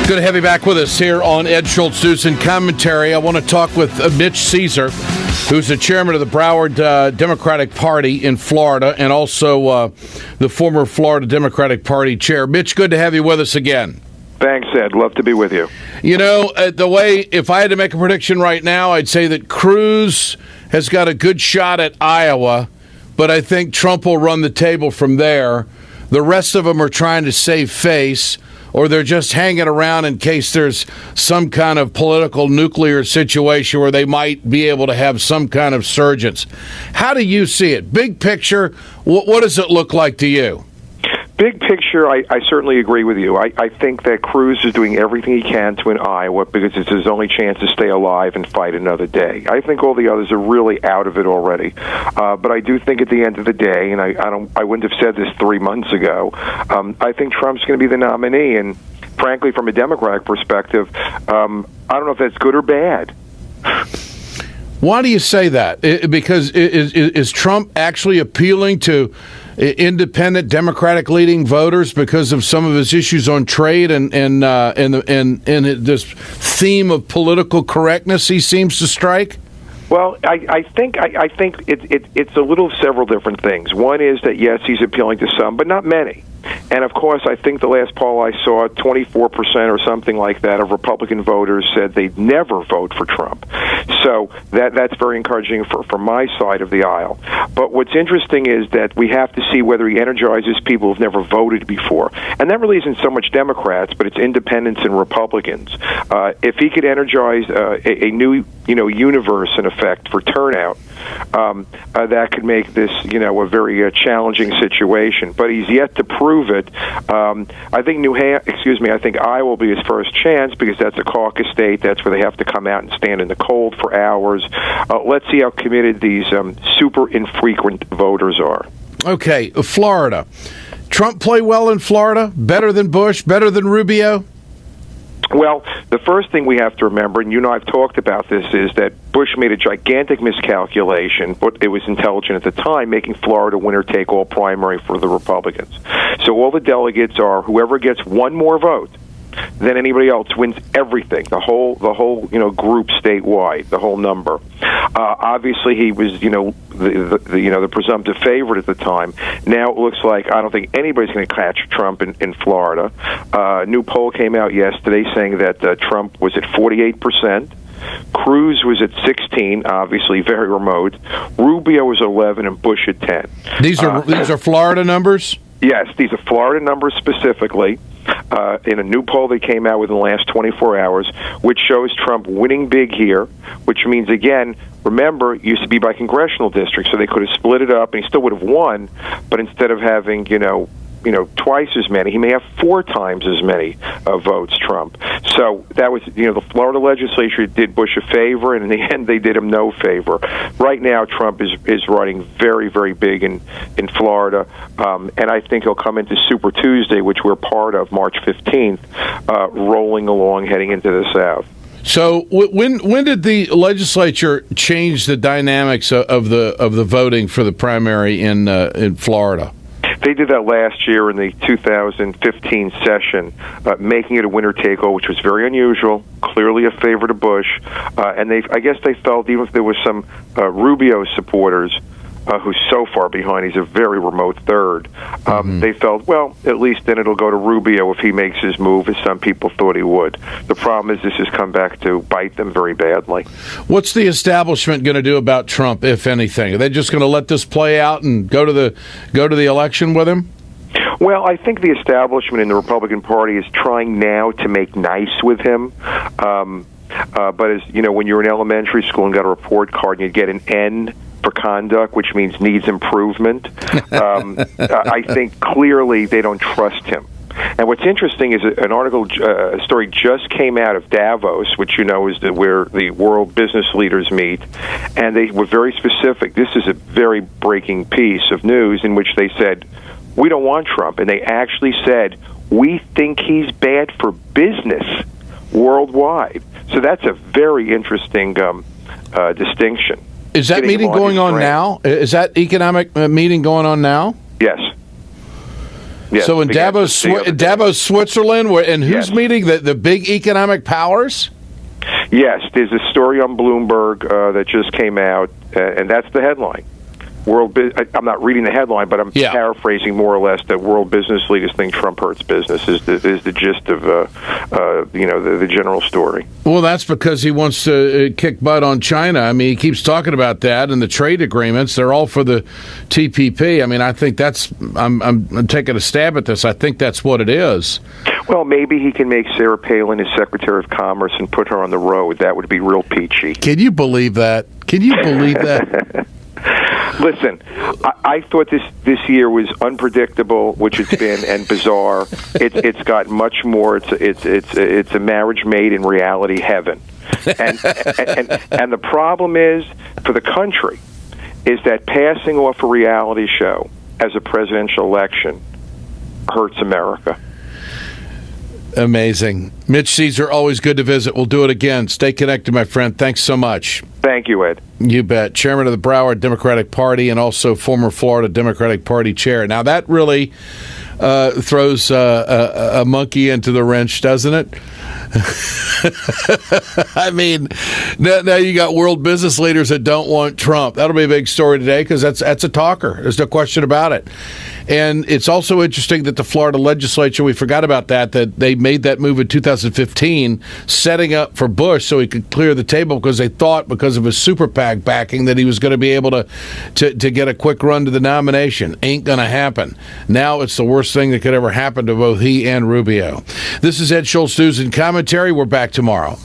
Good to have you back with us here on Ed Schultz News and Commentary. I want to talk with Mitch Ceasar, who's the chairman of the Broward Democratic Party in Florida and also the former Florida Democratic Party chair. Mitch, good to have you with us again. Thanks, Ed. Love to be with you. You know, if I had to make a prediction right now, I'd say that Cruz has got a good shot at Iowa, but I think Trump will run the table from there. The rest of them are trying to save face, or they're just hanging around in case there's some kind of political nuclear situation where they might be able to have some kind of surge. How do you see it? Big picture, what does it look like to you? Big picture, I certainly agree with you. I think that Cruz is doing everything he can to win Iowa because it's his only chance to stay alive and fight another day. I think all the others are really out of it already. But I do think at the end of the day, and I wouldn't have said this 3 months ago, I think Trump's going to be the nominee. And frankly, from a Democratic perspective, I don't know if that's good or bad. Why do you say that? Because is Trump actually appealing to independent Democratic leading voters because of some of his issues on trade and this theme of political correctness he seems to strike? Well, I think it's a little several different things. One is that, yes, he's appealing to some, but not many. And, of course, I think the last poll I saw, 24% or something like that of Republican voters said they'd never vote for Trump. So that's very encouraging for my side of the aisle. But what's interesting is that we have to see whether he energizes people who've never voted before. And that really isn't so much Democrats, but it's independents and Republicans. If he could energize a new universe, in effect, for turnout, that could make this, a very challenging situation. But he's yet to prove it. I think Iowa will be his first chance because that's a caucus state. That's where they have to come out and stand in the cold for hours. Let's see how committed these super infrequent voters are. Okay, Florida. Trump play well in Florida? Better than Bush? Better than Rubio? Well, the first thing we have to remember, and I've talked about this, is that Bush made a gigantic miscalculation, but it was intelligent at the time, making Florida winner-take-all primary for the Republicans. So all the delegates are whoever gets one more vote than anybody else wins everything, the whole group statewide, the whole number. Obviously, he was the presumptive favorite at the time. Now it looks like I don't think anybody's going to catch Trump in Florida. A new poll came out yesterday saying that Trump was at 48%. Cruz was at 16, obviously very remote. Rubio was 11, and Bush at 10. These are Florida numbers? Yes, these are Florida numbers specifically. In a new poll that came out within the last 24 hours, which shows Trump winning big here, which means, again, remember, it used to be by congressional districts, so they could have split it up, and he still would have won, but instead of having, twice as many, he may have 4 times as many votes, Trump. So that was, the Florida legislature did Bush a favor, and in the end, they did him no favor. Right now, Trump is running very, very big in Florida, and I think he'll come into Super Tuesday, which we're part of, March 15th, rolling along, heading into the South. So when did the legislature change the dynamics of the voting for the primary in Florida? They did that last year in the 2015 session, making it a winner-take-all, which was very unusual, clearly a favor to Bush. And I guess they felt, even if there was some Rubio supporters who's so far behind, he's a very remote third, they felt, well, at least then it'll go to Rubio if he makes his move, as some people thought he would. The problem is this has come back to bite them very badly. What's the establishment going to do about Trump, if anything? Are they just going to let this play out and go to the election with him? Well, I think the establishment in the Republican Party is trying now to make nice with him. But as when you're in elementary school and got a report card and you get an N for conduct, which means needs improvement, I think clearly they don't trust him. And what's interesting is a story just came out of Davos, which is where the world business leaders meet, and they were very specific. This is a very breaking piece of news in which they said, we don't want Trump. And they actually said, we think he's bad for business worldwide. So that's a very interesting distinction. Is that meeting going on now? Is that economic meeting going on now? Yes. Yes, so in Davos, Switzerland, and who's meeting the big economic powers? Yes, there's a story on Bloomberg that just came out, and that's the headline. I'm not reading the headline, but I'm paraphrasing more or less that world business leaders think Trump hurts business is the gist of the general story. Well, that's because he wants to kick butt on China. I mean, he keeps talking about that, and the trade agreements, they're all for the TPP. I mean, I think I'm taking a stab at this. I think that's what it is. Well, maybe he can make Sarah Palin his Secretary of Commerce and put her on the road. That would be real peachy. Can you believe that? Can you believe that? Listen, I thought this year was unpredictable, which it's been, and bizarre. It's got much more. It's a marriage made in reality heaven, and the problem is for the country is that passing off a reality show as a presidential election hurts America. Amazing. Mitch Ceasar, always good to visit. We'll do it again. Stay connected, my friend. Thanks so much. Thank you, Ed. You bet. Chairman of the Broward Democratic Party and also former Florida Democratic Party chair. Now, that really throws a monkey into the wrench, doesn't it? I mean, now you got world business leaders that don't want Trump. That'll be a big story today because that's a talker. There's no question about it. And it's also interesting that the Florida legislature, we forgot about that they made that move in 2015, setting up for Bush so he could clear the table because they thought because of his super PAC backing that he was going to be able to get a quick run to the nomination. Ain't going to happen. Now it's the worst thing that could ever happen to both he and Rubio. This is Ed Schultz News and Commentary. We're back tomorrow.